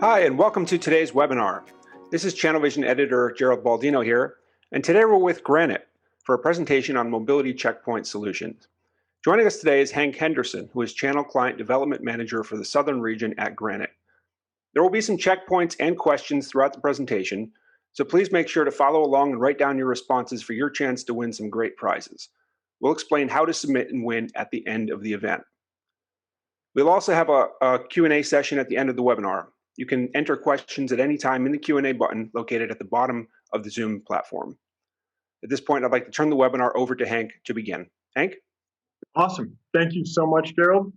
Hi, and welcome to today's webinar. This is Channel Vision editor Gerald Baldino here, and today we're with Granite for a presentation on mobility checkpoint solutions. Joining us today is Hank Henderson, who is Channel Client Development Manager for the Southern region at Granite. There will be some checkpoints and questions throughout the presentation, so please make sure to follow along and write down your responses for your chance to win some great prizes. We'll explain how to submit and win at the end of the event. We'll also have a Q&A session at the end of the webinar. You can enter questions at any time in the Q&A button located at the bottom of the Zoom platform. At this point, I'd like to turn the webinar over to Hank to begin. Hank? Awesome. Thank you so much, Gerald.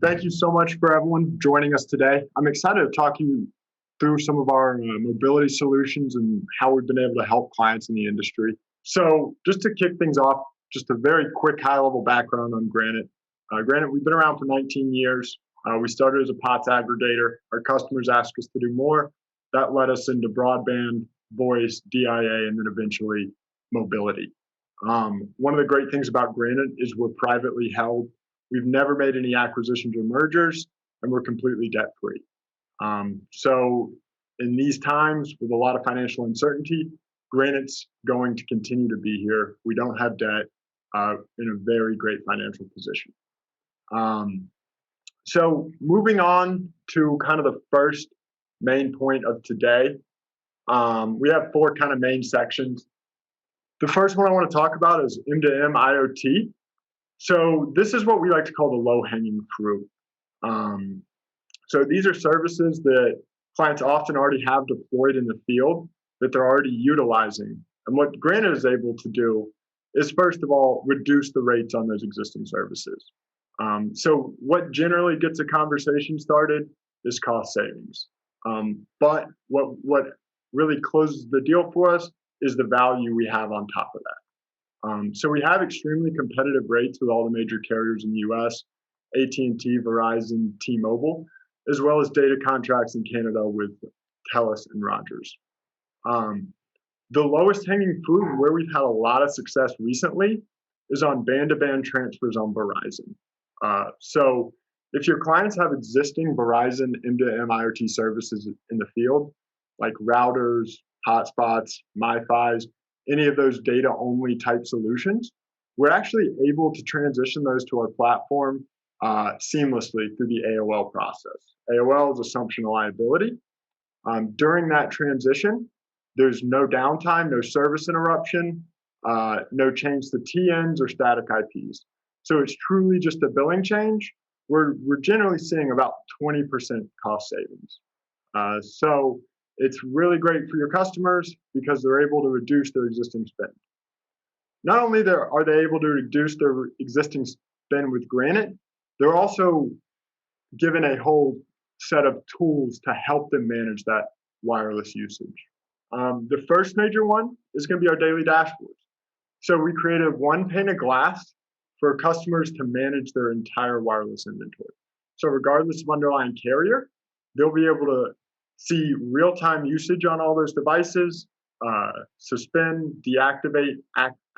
Thank you so much for everyone joining us today. I'm excited to talk you through some of our mobility solutions and how we've been able to help clients in the industry. So just to kick things off, just a very quick high-level background on Granite. Granite, we've been around for 19 years. We started as a POTS aggregator. Our customers asked us to do more. That led us into broadband, voice, DIA, and then eventually mobility. One of the great things about Granite is we're privately held. We've never made any acquisitions or mergers, and we're completely debt-free. So in these times with a lot of financial uncertainty, Granite's going to continue to be here. We don't have debt, in a very great financial position. So moving on to kind of the first main point of today, we have four kind of main sections. The first one I want to talk about is M2M IoT. So this is what we like to call the low-hanging fruit. So these are services that clients often already have deployed in the field that they're already utilizing. And what Granite is able to do is, first of all, reduce the rates on those existing services. So what generally gets a conversation started is cost savings. But what really closes the deal for us is the value we have on top of that. So we have extremely competitive rates with all the major carriers in the US, AT&T, Verizon, T-Mobile, as well as data contracts in Canada with TELUS and Rogers. The lowest hanging fruit where we've had a lot of success recently is on band-to-band transfers on Verizon. So if your clients have existing Verizon M2M IoT services in the field, like routers, hotspots, MiFis, any of those data-only type solutions, we're actually able to transition those to our platform seamlessly through the AOL process. AOL is assumption of liability. During that transition, there's no downtime, no service interruption, no change to TNs or static IPs. So it's truly just a billing change. We're generally seeing about 20% cost savings. So it's really great for your customers because they're able to reduce their existing spend. Not only are they able to reduce their existing spend with Granite, they're also given a whole set of tools to help them manage that wireless usage. The first major one is going to be our daily dashboards. So we created one pane of glass for customers to manage their entire wireless inventory. So regardless of underlying carrier, they'll be able to see real-time usage on all those devices, suspend, deactivate,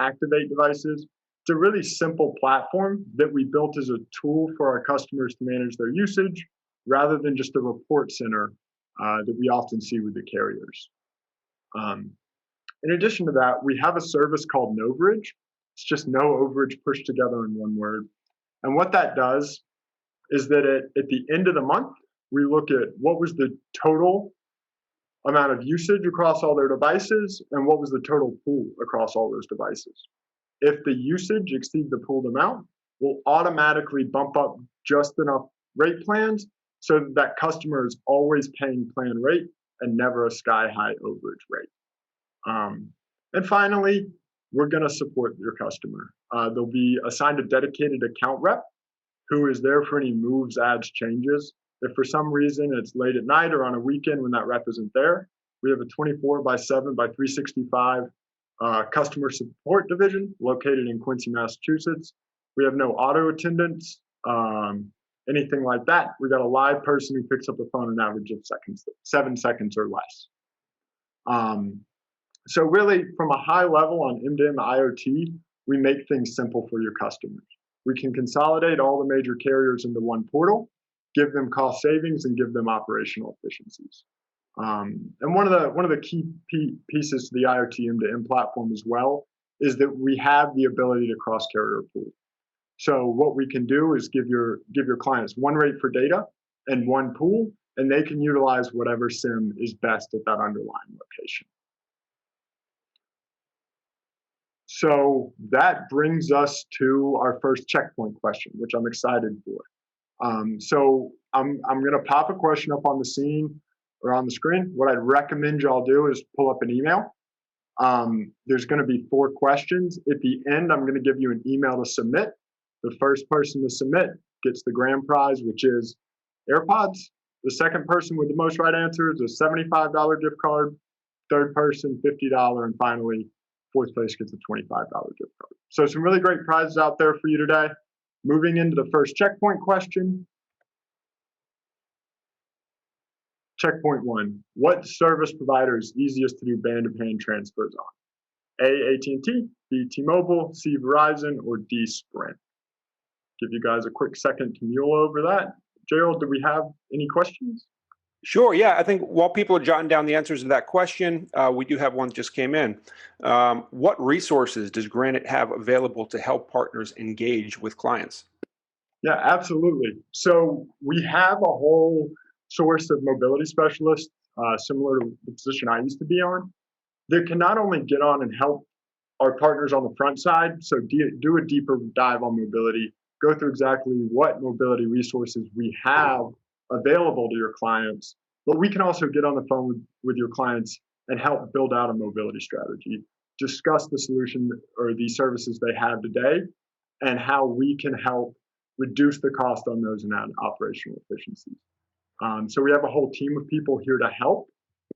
activate devices. It's a really simple platform that we built as a tool for our customers to manage their usage rather than just a report center that we often see with the carriers. In addition to that, we have a service called No Bridge. It's just no overage pushed together in one word. And what that does is that at the end of the month, we look at what was the total amount of usage across all their devices and what was the total pool across all those devices. If the usage exceeds the pooled amount, we'll automatically bump up just enough rate plans so that customer is always paying plan rate and never a sky-high overage rate. And finally, we're going to support your customer. They'll be assigned a dedicated account rep who is there for any moves, adds, changes. If for some reason it's late at night or on a weekend when that rep isn't there, we have a 24/7/365 customer support division located in Quincy, Massachusetts. We have no auto attendants, anything like that. We got a live person who picks up the phone an average of 7 seconds or less. So really, from a high level on M2M IoT, we make things simple for your customers. We can consolidate all the major carriers into one portal, give them cost savings, and give them operational efficiencies. And one of the key pieces to the IoT M2M platform as well is that we have the ability to cross carrier pool. So what we can do is give your clients one rate for data and one pool, and they can utilize whatever SIM is best at that underlying location. So that brings us to our first checkpoint question, which I'm excited for. So I'm going to pop a question up on the scene or on the screen. What I'd recommend y'all do is pull up an email. There's going to be 4 questions. At the end, I'm going to give you an email to submit. The first person to submit gets the grand prize, which is AirPods. The second person with the most right answers, a $75 gift card. Third person, $50. And finally, fourth place gets a $25 gift card. So some really great prizes out there for you today. Moving into the first checkpoint question. Checkpoint 1. What service provider is easiest to do band-to-band transfers on? A, AT&T, B, T-Mobile, C, Verizon, or D, Sprint? Give you guys a quick second to mule over that. Gerald, do we have any questions? Sure. Yeah, I think while people are jotting down the answers to that question, we do have one that just came in. What resources does Granite have available to help partners engage with clients? Yeah, absolutely. So we have a whole source of mobility specialists, similar to the position I used to be on, that can not only get on and help our partners on the front side, so do a deeper dive on mobility, go through exactly what mobility resources we have available to your clients, but we can also get on the phone with your clients and help build out a mobility strategy, discuss the solution or the services they have today, and how we can help reduce the cost on those and add operational efficiencies. So we have a whole team of people here to help,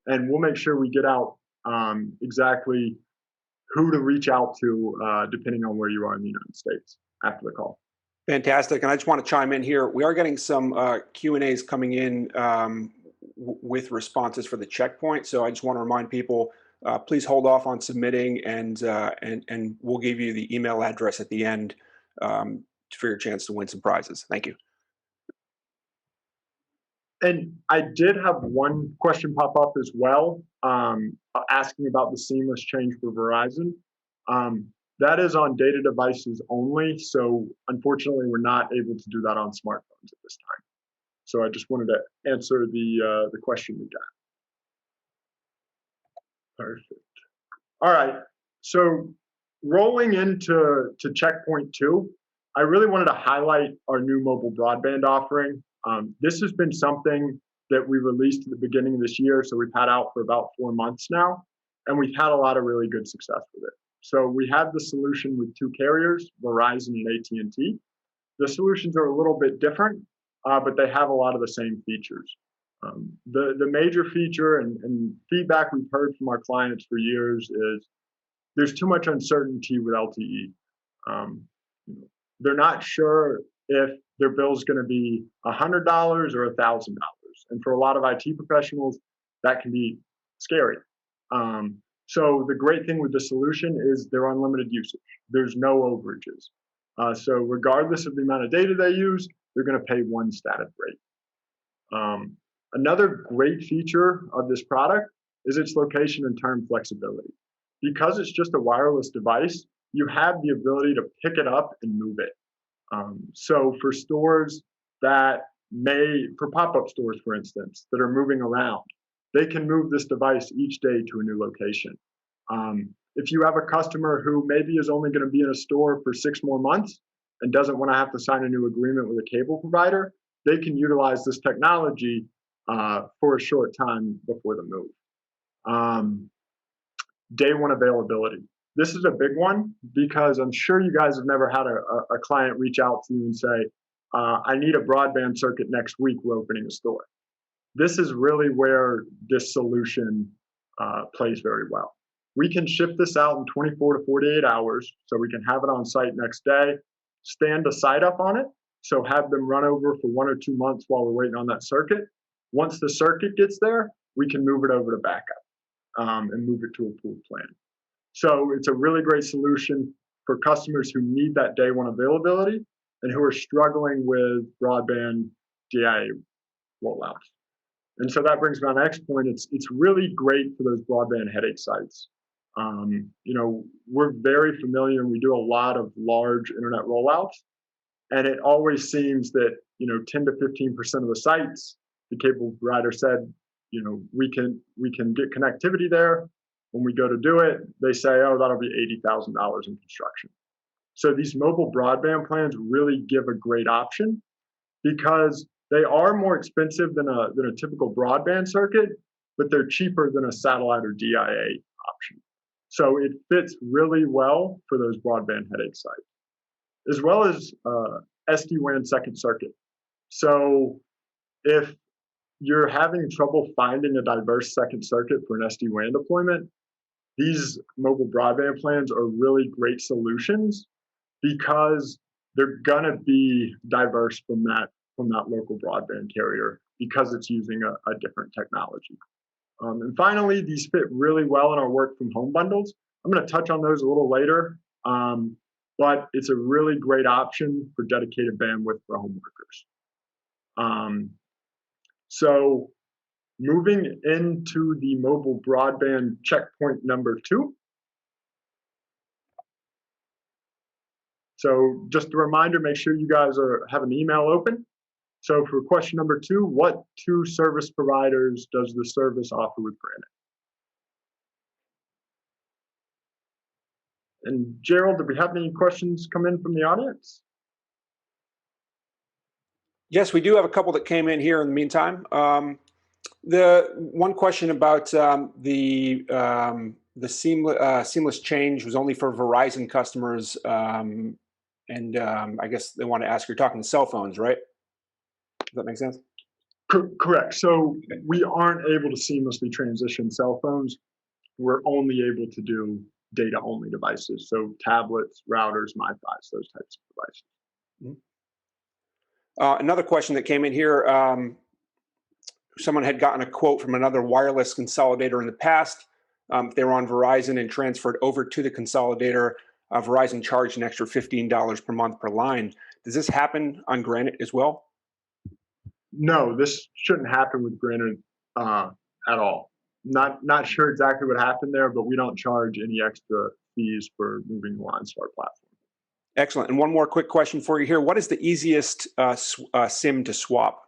and we'll make sure we get out exactly who to reach out to depending on where you are in the United States after the call. Fantastic. And I just want to chime in here. We are getting some Q&As coming in with responses for the checkpoint. So I just want to remind people, please hold off on submitting, and we'll give you the email address at the end for your chance to win some prizes. Thank you. And I did have one question pop up as well, asking about the seamless change for Verizon. That is on data devices only, so unfortunately, we're not able to do that on smartphones at this time. So I just wanted to answer the question we got. Perfect. All right. So rolling into checkpoint 2, I really wanted to highlight our new mobile broadband offering. This has been something that we released at the beginning of this year, so we've had out for about 4 months now, and we've had a lot of really good success with it. So we have the solution with 2 carriers, Verizon and AT&T. The solutions are a little bit different, but they have a lot of the same features. The major feature and feedback we've heard from our clients for years is there's too much uncertainty with LTE. They're not sure if their bill is going to be $100 or $1,000. And for a lot of IT professionals, that can be scary. So the great thing with the solution is they're unlimited usage. There's no overages. So regardless of the amount of data they use, they're going to pay one static rate. Another great feature of this product is its location and term flexibility. Because it's just a wireless device, you have the ability to pick it up and move it. So for stores that for pop-up stores, for instance, that are moving around, they can move this device each day to a new location. If you have a customer who maybe is only going to be in a store for 6 more months and doesn't want to have to sign a new agreement with a cable provider, they can utilize this technology for a short time before the move. Day one availability. This is a big one because I'm sure you guys have never had a client reach out to you and say, I need a broadband circuit next week, we're opening a store. This is really where this solution plays very well. We can ship this out in 24 to 48 hours, so we can have it on site next day, stand a site up on it, so have them run over for 1 or 2 months while we're waiting on that circuit. Once the circuit gets there, we can move it over to backup and move it to a pooled plan. So it's a really great solution for customers who need that day one availability and who are struggling with broadband DIA rollouts. And so that brings me to my next point. It's really great for those broadband headache sites. We're very familiar, and we do a lot of large internet rollouts, and it always seems that 10 to 15% of the sites, the cable provider said, we can get connectivity there. When we go to do it, they say, oh, that'll be $80,000 in construction. So these mobile broadband plans really give a great option because they are more expensive than a typical broadband circuit, but they're cheaper than a satellite or DIA option. So it fits really well for those broadband headache sites, as well as SD-WAN second circuit. So if you're having trouble finding a diverse second circuit for an SD-WAN deployment, these mobile broadband plans are really great solutions because they're gonna be diverse from that local broadband carrier because it's using a different technology. And finally, these fit really well in our work from home bundles. I'm going to touch on those a little later, but it's a really great option for dedicated bandwidth for home workers. So moving into the mobile broadband checkpoint number 2. So just a reminder, make sure you guys have an email open. So for question number 2, what 2 service providers does the service offer with Granite? And Gerald, do we have any questions come in from the audience? Yes, we do have a couple that came in here in the meantime. The one question about the seamless change was only for Verizon customers, and I guess they want to ask, you're talking cell phones, right? Does that make sense? Correct. So we aren't able to seamlessly transition cell phones. We're only able to do data-only devices, so tablets, routers, MiFis, those types of devices. Mm-hmm. Another question that came in here, someone had gotten a quote from another wireless consolidator in the past. If they were on Verizon and transferred over to the consolidator, Verizon charged an extra $15 per month per line. Does this happen on Granite as well? No, this shouldn't happen with Granite at all. Not sure exactly what happened there, but we don't charge any extra fees for moving lines to our platform. Excellent. And one more quick question for you here. What is the easiest SIM to swap?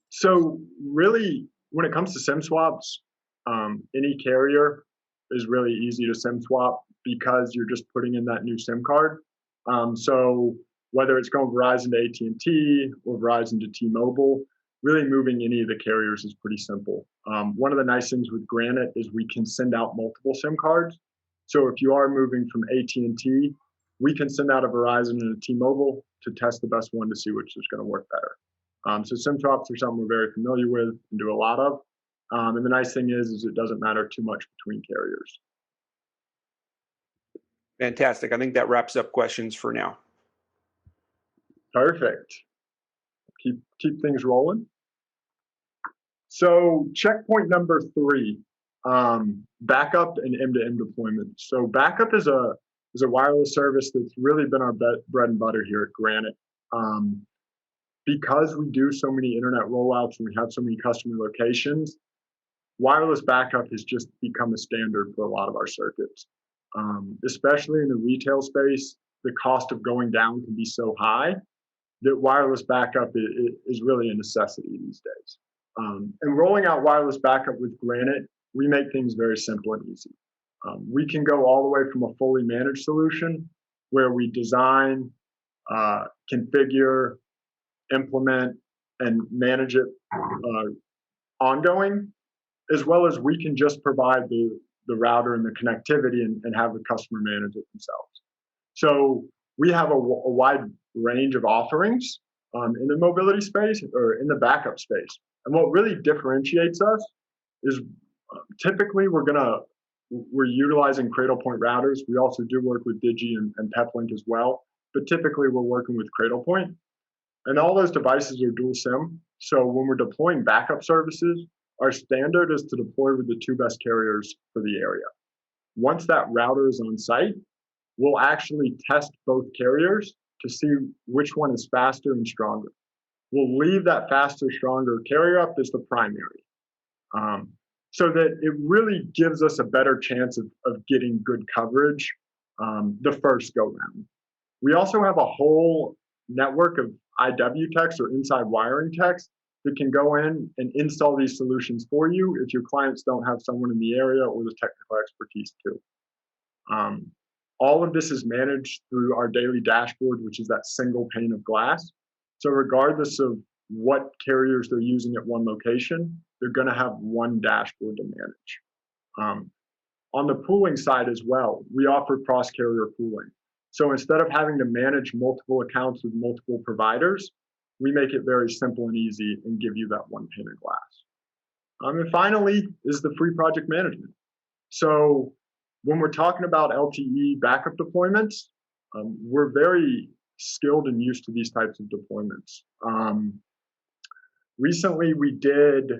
So really, when it comes to SIM swaps, any carrier is really easy to SIM swap because you're just putting in that new SIM card. So whether it's going Verizon to AT&T or Verizon to T-Mobile, really moving any of the carriers is pretty simple. One of the nice things with Granite is we can send out multiple SIM cards. So if you are moving from AT&T, we can send out a Verizon and a T-Mobile to test the best one to see which is going to work better. So SIM swaps are something we're very familiar with and do a lot of. And the nice thing is it doesn't matter too much between carriers. Fantastic. I think that wraps up questions for now. Perfect. Keep things rolling. So checkpoint number 3, backup and M2M deployment. So backup is a wireless service that's really been our bread and butter here at Granite. Because we do so many internet rollouts and we have so many customer locations, wireless backup has just become a standard for a lot of our circuits. Especially in the retail space, the cost of going down can be so high that wireless backup is really a necessity these days. And rolling out wireless backup with Granite, we make things very simple and easy. We can go all the way from a fully managed solution where we design, configure, implement, and manage it ongoing, as well as we can just provide the router and the connectivity and have the customer manage it themselves. So we have a wide range of offerings in the mobility space or in the backup space. And what really differentiates us is typically we're utilizing Cradlepoint routers. We also do work with Digi and Peplink as well, but typically we're working with Cradlepoint. And all those devices are dual SIM. So when we're deploying backup services, our standard is to deploy with the 2 best carriers for the area. Once that router is on site, we'll actually test both carriers to see which one is faster and stronger. we'll leave that faster, stronger carrier up as the primary. So that it really gives us a better chance of getting good coverage the first go round. We also have a whole network of IW techs or inside wiring techs that can go in and install these solutions for you if your clients don't have someone in the area or the technical expertise too. All of this is managed through our daily dashboard, which is that single pane of glass. So regardless of what carriers they're using at one location, they're going to have one dashboard to manage. On the pooling side as well, we offer cross-carrier pooling. So instead of having to manage multiple accounts with multiple providers, we make it very simple and easy and give you that one pane of glass. And finally is the free project management. So when we're talking about LTE backup deployments, we're very skilled and used to these types of deployments. Recently, we did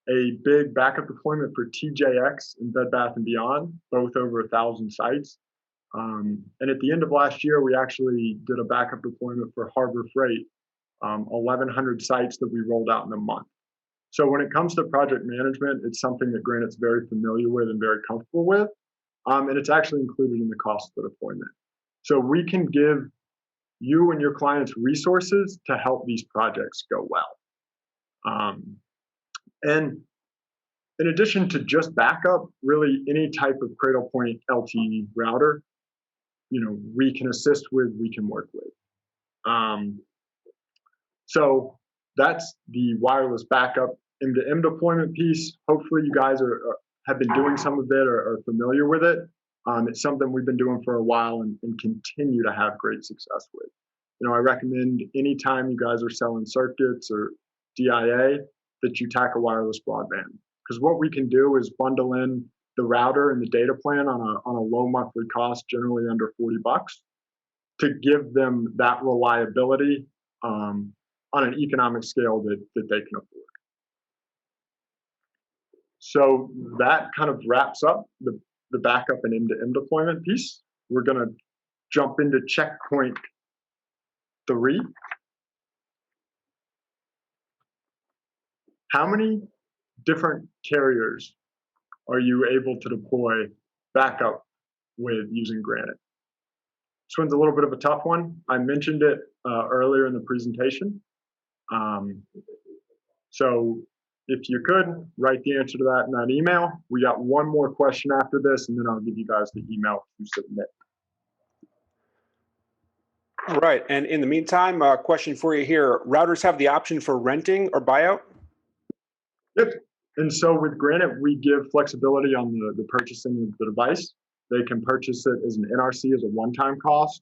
a big backup deployment for TJX and Bed Bath & Beyond, both over 1,000 sites. And at the end of last year, we actually did a backup deployment for Harbor Freight, 1,100 sites that we rolled out in a month. So when it comes to project management, it's something that Granite's very familiar with and very comfortable with. And it's actually included in the cost of the deployment. So we can give you and your clients resources to help these projects go well. And in addition to just backup, really any type of Cradlepoint LTE router, we can assist with, we can work with. So that's the wireless backup M2M deployment piece. Hopefully you guys have been doing some of it or are familiar with it. It's something we've been doing for a while and continue to have great success with. I recommend anytime you guys are selling circuits or DIA that you tackle wireless broadband. Because what we can do is bundle in the router and the data plan on a low monthly cost, generally under $40, to give them that reliability on an economic scale that they can afford. So that kind of wraps up the backup and M2M deployment piece. We're going to jump into checkpoint 3. How many different carriers are you able to deploy backup with using Granite? This one's a little bit of a tough one. I mentioned it earlier in the presentation. So if you could, write the answer to that in that email. We got one more question after this, and then I'll give you guys the email to submit. All right, and in the meantime, a question for you here. Routers have the option for renting or buyout? Yep. And so with Granite, we give flexibility on the purchasing of the device. They can purchase it as an NRC as a one-time cost,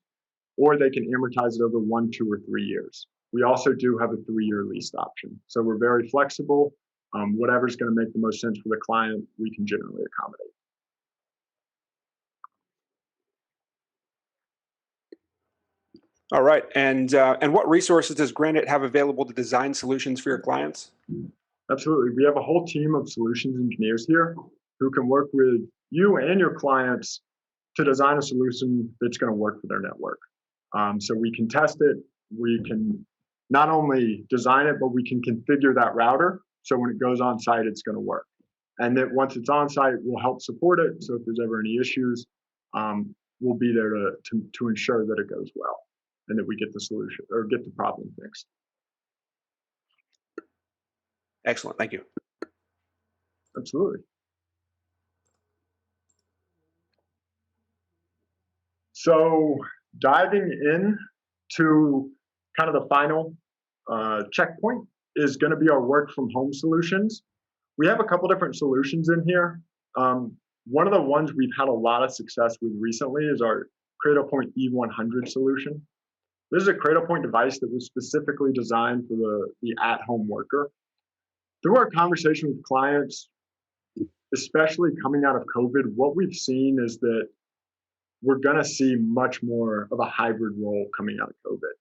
or they can amortize it over 1, 2, or 3 years. We also do have a 3-year lease option. So we're very flexible. Whatever's going to make the most sense for the client, we can generally accommodate. All right, and what resources does Granite have available to design solutions for your clients? Absolutely. We have a whole team of solutions engineers here who can work with you and your clients to design a solution that's going to work for their network. So we can test it. We can not only design it, but we can configure that router. So when it goes on site, it's going to work. And that once it's on site, we'll help support it. So if there's ever any issues, we'll be there to ensure that it goes well and that we get the solution or get the problem fixed. Excellent. Thank you. Absolutely. So diving in to kind of the final checkpoint is going to be our work from home solutions. We have a couple different solutions in here. One of the ones we've had a lot of success with recently is our Cradlepoint E100 solution. This is a Cradlepoint device that was specifically designed for the at-home worker. Through our conversation with clients, especially coming out of COVID, what we've seen is that we're going to see much more of a hybrid role coming out of COVID.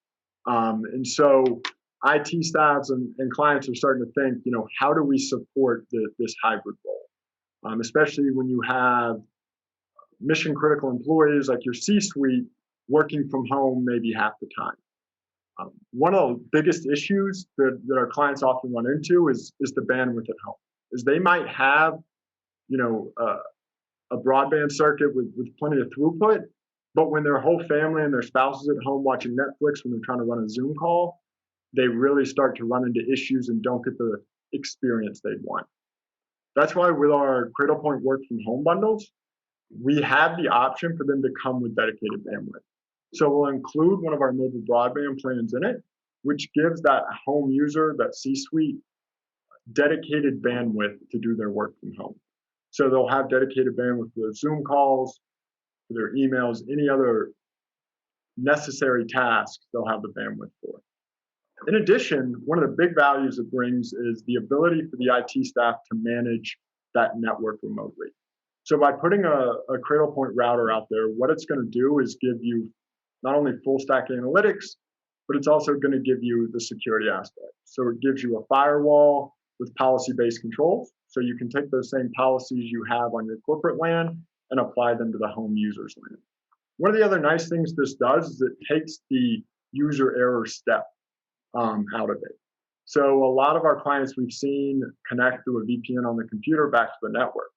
And so IT staffs and clients are starting to think, how do we support this hybrid role? Especially when you have mission critical employees like your C-suite working from home maybe half the time. One of the biggest issues that our clients often run into is the bandwidth at home. Is they might have, a broadband circuit with plenty of throughput, but when their whole family and their spouse is at home watching Netflix, when they're trying to run a Zoom call, they really start to run into issues and don't get the experience they'd want. That's why with our Cradlepoint work from home bundles, we have the option for them to come with dedicated bandwidth. So we'll include one of our mobile broadband plans in it, which gives that home user, that C-suite, dedicated bandwidth to do their work from home. So they'll have dedicated bandwidth for their Zoom calls, for their emails, any other necessary tasks they'll have the bandwidth for. In addition, one of the big values it brings is the ability for the IT staff to manage that network remotely. So by putting a Cradlepoint router out there, what it's going to do is give you not only full stack analytics, but it's also going to give you the security aspect. So it gives you a firewall with policy-based controls. So you can take those same policies you have on your corporate LAN and apply them to the home user's LAN. One of the other nice things this does is it takes the user error step out of it. So a lot of our clients we've seen connect through a VPN on the computer back to the network.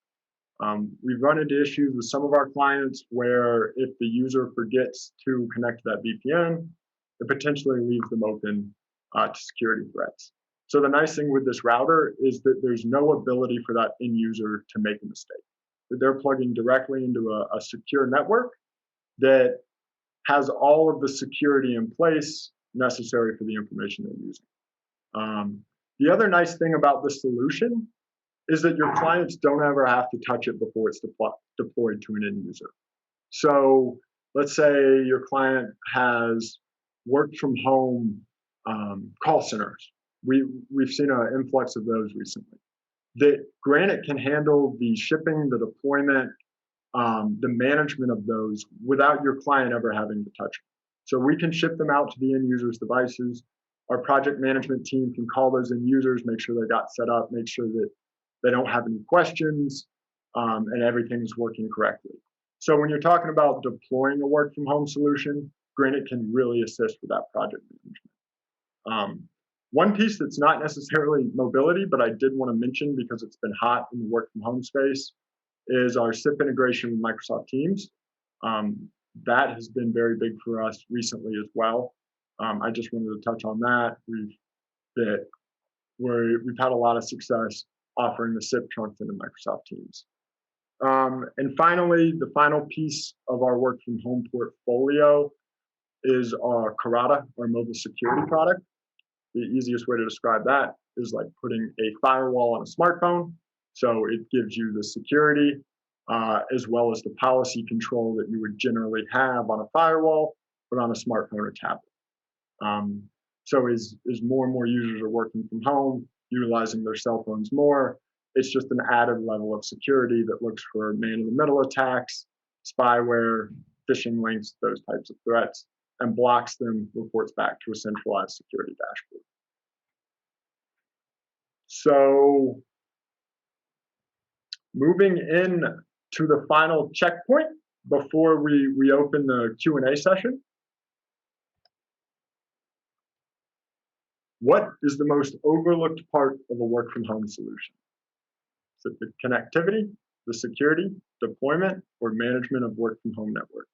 We've run into issues with some of our clients where if the user forgets to connect to that VPN, it potentially leaves them open to security threats. So the nice thing with this router is that there's no ability for that end user to make a mistake. They're plugging directly into a secure network that has all of the security in place necessary for the information they're using. The other nice thing about this solution is that your clients don't ever have to touch it before it's deployed to an end user. So let's say your client has worked from home call centers. We've seen an influx of those recently. That Granite can handle the shipping, the deployment, the management of those without your client ever having to touch them. So we can ship them out to the end user's devices. Our project management team can call those end users, make sure they got set up, make sure that they don't have any questions, and everything's working correctly. So when you're talking about deploying a work from home solution, Granite can really assist with that project management. One piece that's not necessarily mobility, but I did want to mention because it's been hot in the work from home space, is our SIP integration with Microsoft Teams. That has been very big for us recently as well. I just wanted to touch on that. We've had a lot of success offering the SIP trunked into Microsoft Teams. And finally, the final piece of our work from home portfolio is our Karata, our mobile security product. The easiest way to describe that is like putting a firewall on a smartphone. So it gives you the security as well as the policy control that you would generally have on a firewall, but on a smartphone or tablet. So as more and more users are working from home, utilizing their cell phones more, it's just an added level of security that looks for man-in-the-middle attacks, spyware, phishing links, those types of threats, and blocks them, reports back to a centralized security dashboard. So moving in to the final checkpoint before we open the Q&A session. What is the most overlooked part of a work from home solution? Is it the connectivity, the security, deployment, or management of work from home network?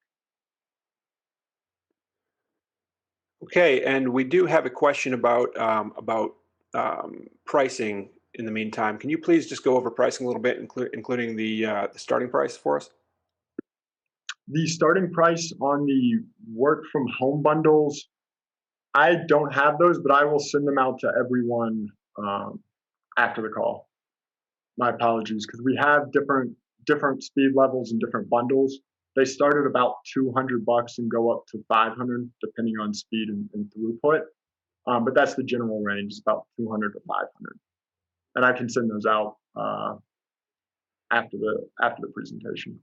Okay, and we do have a question about pricing in the meantime. Can you please just go over pricing a little bit, including the starting price for us? The starting price on the work from home bundles, I don't have those, but I will send them out to everyone after the call. My apologies, because we have different speed levels and different bundles. They start at about $200 and go up to $500 depending on speed and throughput. But that's the general range, it's about $200 to $500. And I can send those out after the presentation.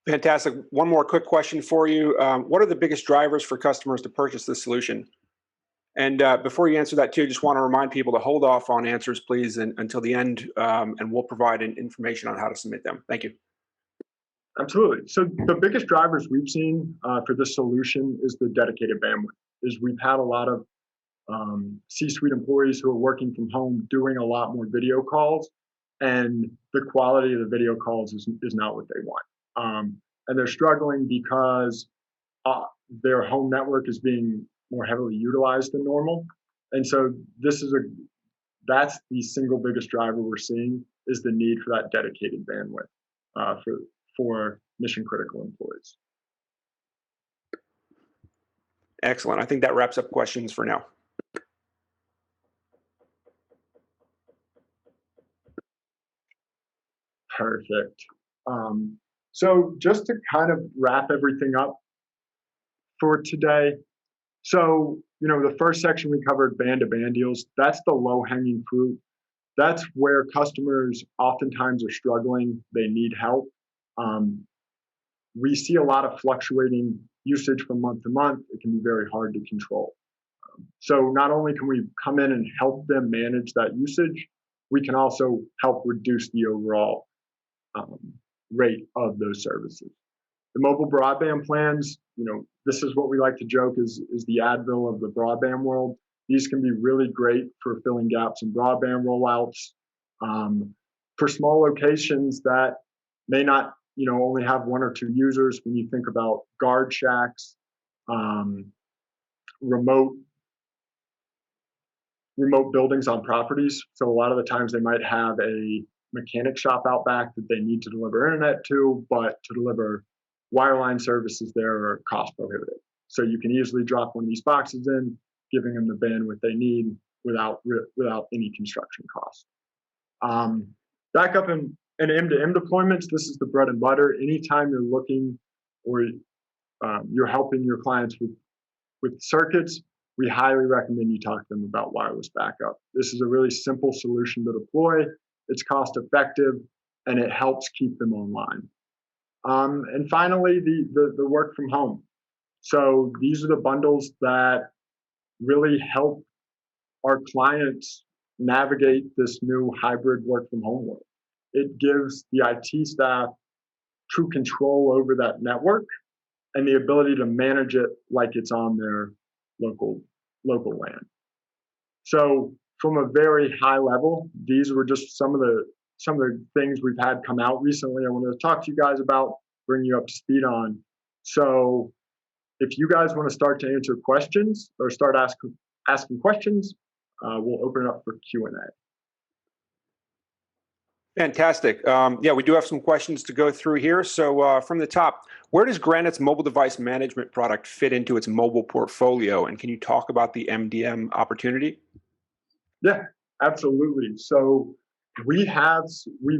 Fantastic. One more quick question for you. What are the biggest drivers for customers to purchase this solution? And before you answer that too, just want to remind people to hold off on answers, please, until the end, and we'll provide information on how to submit them. Thank you. Absolutely. So the biggest drivers we've seen for this solution is the dedicated bandwidth. is we've had a lot of C-suite employees who are working from home doing a lot more video calls, and the quality of the video calls is not what they want. And they're struggling because their home network is being more heavily utilized than normal. And so that's the single biggest driver we're seeing, is the need for that dedicated bandwidth for mission critical employees. Excellent. I think that wraps up questions for now. Perfect. So just to kind of wrap everything up for today. So, the first section we covered, band-to-band deals. That's the low-hanging fruit. That's where customers oftentimes are struggling. They need help. We see a lot of fluctuating usage from month to month. It can be very hard to control. So not only can we come in and help them manage that usage, we can also help reduce the overall rate of those services. The mobile broadband plans, this is what we like to joke is the Advil of the broadband world. These can be really great for filling gaps in broadband rollouts. For small locations that may not, only have one or two users, when you think about guard shacks, remote buildings on properties. So a lot of the times they might have a mechanic shop out back that they need to deliver internet to, but to deliver wireline services there are cost prohibitive. So you can easily drop one of these boxes in, giving them the bandwidth they need without any construction cost. Backup and M2M deployments, this is the bread and butter. Anytime you're looking or you're helping your clients with circuits, we highly recommend you talk to them about wireless backup. This is a really simple solution to deploy. It's cost effective, and it helps keep them online. And finally, the work from home. So these are the bundles that really help our clients navigate this new hybrid work from home world. It gives the IT staff true control over that network and the ability to manage it like it's on their local land. So from a very high level, these were just some of the things we've had come out recently. I wanted to talk to you guys about, bring you up to speed on. So if you guys want to start to answer questions or start asking questions, we'll open it up for Q&A. Fantastic. Yeah, we do have some questions to go through here. So from the top, where does Granite's mobile device management product fit into its mobile portfolio? And can you talk about the MDM opportunity? Yeah, absolutely. So we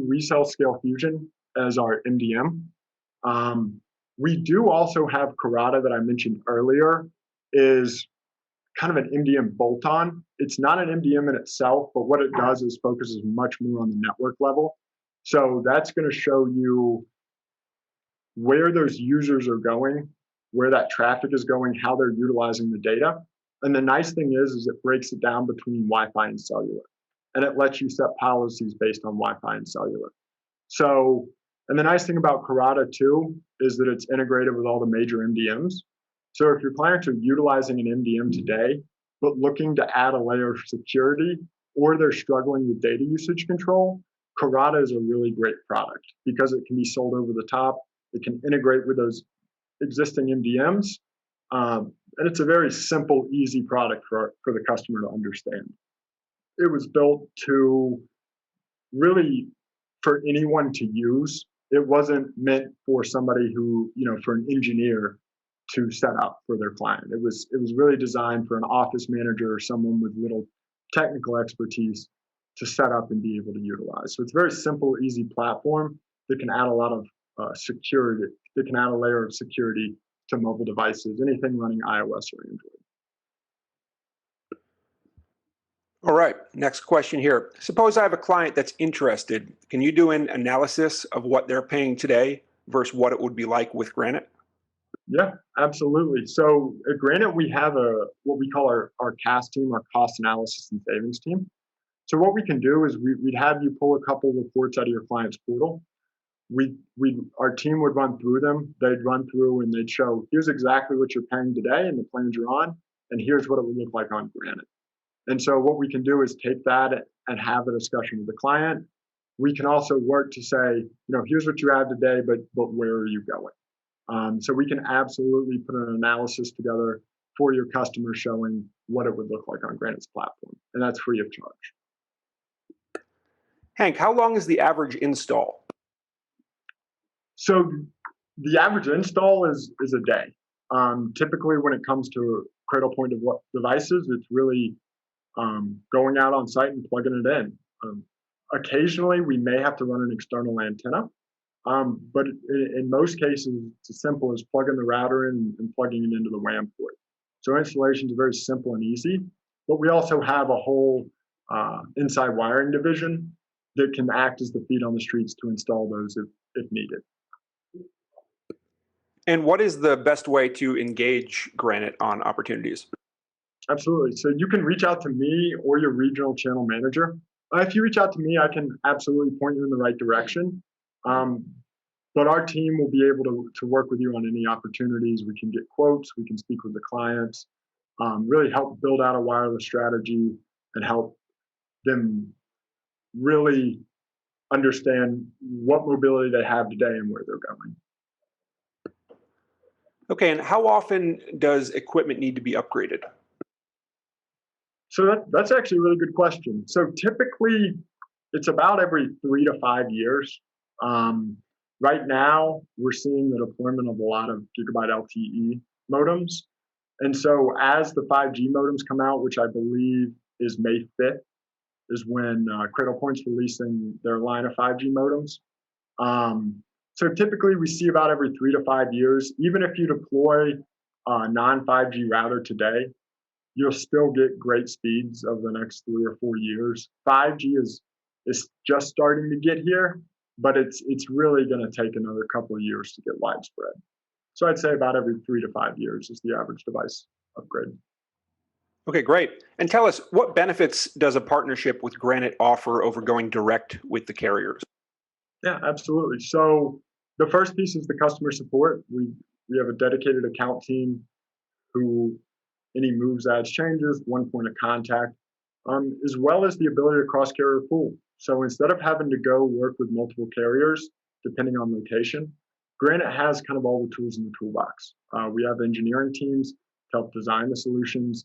resell Scale Fusion as our MDM. We do also have Karada that I mentioned earlier, is kind of an MDM bolt-on. It's not an MDM in itself, but what it does is focuses much more on the network level. So that's going to show you where those users are going, where that traffic is going, how they're utilizing the data. And the nice thing is it breaks it down between Wi-Fi and cellular. And it lets you set policies based on Wi-Fi and cellular. So, and the nice thing about Karada too, is that it's integrated with all the major MDMs. So if your clients are utilizing an MDM today, but looking to add a layer of security, or they're struggling with data usage control, Karada is a really great product because it can be sold over the top. It can integrate with those existing MDMs. And it's a very simple, easy product for the customer to understand. It was built to really for anyone to use. It wasn't meant for somebody who, for an engineer to set up for their client. It was really designed for an office manager or someone with little technical expertise to set up and be able to utilize. So it's a very simple, easy platform that can add a lot of security, that can add a layer of security to mobile devices, anything running iOS or Android. All right, next question here. Suppose I have a client that's interested. Can you do an analysis of what they're paying today versus what it would be like with Granite? Yeah, absolutely. So at Granite, we have what we call our CAS team, our cost analysis and savings team. So what we can do is we'd have you pull a couple reports out of your client's portal. Our team would run through them. They'd run through and they'd show, here's exactly what you're paying today and the plans you're on. and here's what it would look like on Granite. And so what we can do is take that and have a discussion with the client. We can also work to say, here's what you have today, but where are you going? So we can absolutely put an analysis together for your customer showing what it would look like on Granite's platform, and that's free of charge. Hank, how long is the average install? So the average install is a day. Typically, when it comes to Cradlepoint devices, it's really going out on site and plugging it in. Occasionally, we may have to run an external antenna, but in most cases, it's as simple as plugging the router in and plugging it into the WAN port. So installation is very simple and easy, but we also have a whole inside wiring division that can act as the feet on the streets to install those if needed. And what is the best way to engage Granite on opportunities? Absolutely. So you can reach out to me or your regional channel manager. If you reach out to me, I can absolutely point you in the right direction. But our team will be able to work with you on any opportunities. We can get quotes, we can speak with the clients, really help build out a wireless strategy and help them really understand what mobility they have today and where they're going. Okay, and how often does equipment need to be upgraded? So that's actually a really good question. So typically, it's about every 3 to 5 years. Right now, we're seeing the deployment of a lot of gigabyte LTE modems. And so as the 5G modems come out, which I believe is May 5th, is when Cradlepoint's releasing their line of 5G modems. So typically, we see about every 3 to 5 years. Even if you deploy a non-5G router today, you'll still get great speeds over the next 3 or 4 years. 5G is just starting to get here, but it's really going to take another couple of years to get widespread. So I'd say about every 3 to 5 years is the average device upgrade. Okay, great. And tell us, what benefits does a partnership with Granite offer over going direct with the carriers? Yeah, absolutely. So the first piece is the customer support. We have a dedicated account team who any moves, adds, changes, one point of contact, as well as the ability to cross-carrier pool. So instead of having to go work with multiple carriers, depending on location, Granite has kind of all the tools in the toolbox. We have engineering teams to help design the solutions.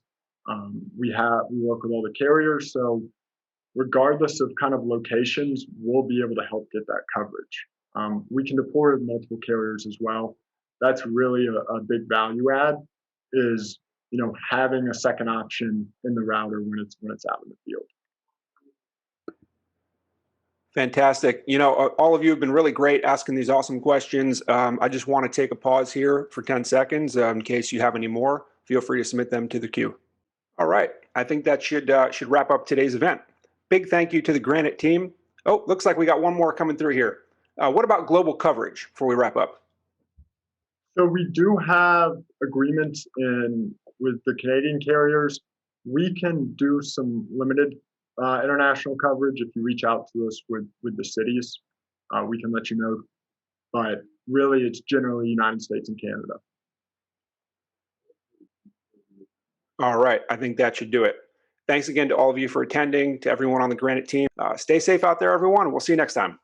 We work with all the carriers. So regardless of kind of locations, we'll be able to help get that coverage. We can deploy with multiple carriers as well. That's really a big value add is having a second option in the router when it's out in the field. Fantastic. All of you have been really great asking these awesome questions. I just want to take a pause here for 10 seconds in case you have any more. Feel free to submit them to the queue. All right. I think that should wrap up today's event. Big thank you to the Granite team. Oh, looks like we got one more coming through here. What about global coverage before we wrap up? So we do have agreements with the Canadian carriers. We can do some limited international coverage if you reach out to us with the cities. We can let you know. But really, it's generally United States and Canada. All right. I think that should do it. Thanks again to all of you for attending, to everyone on the Granite team. Stay safe out there, everyone. We'll see you next time.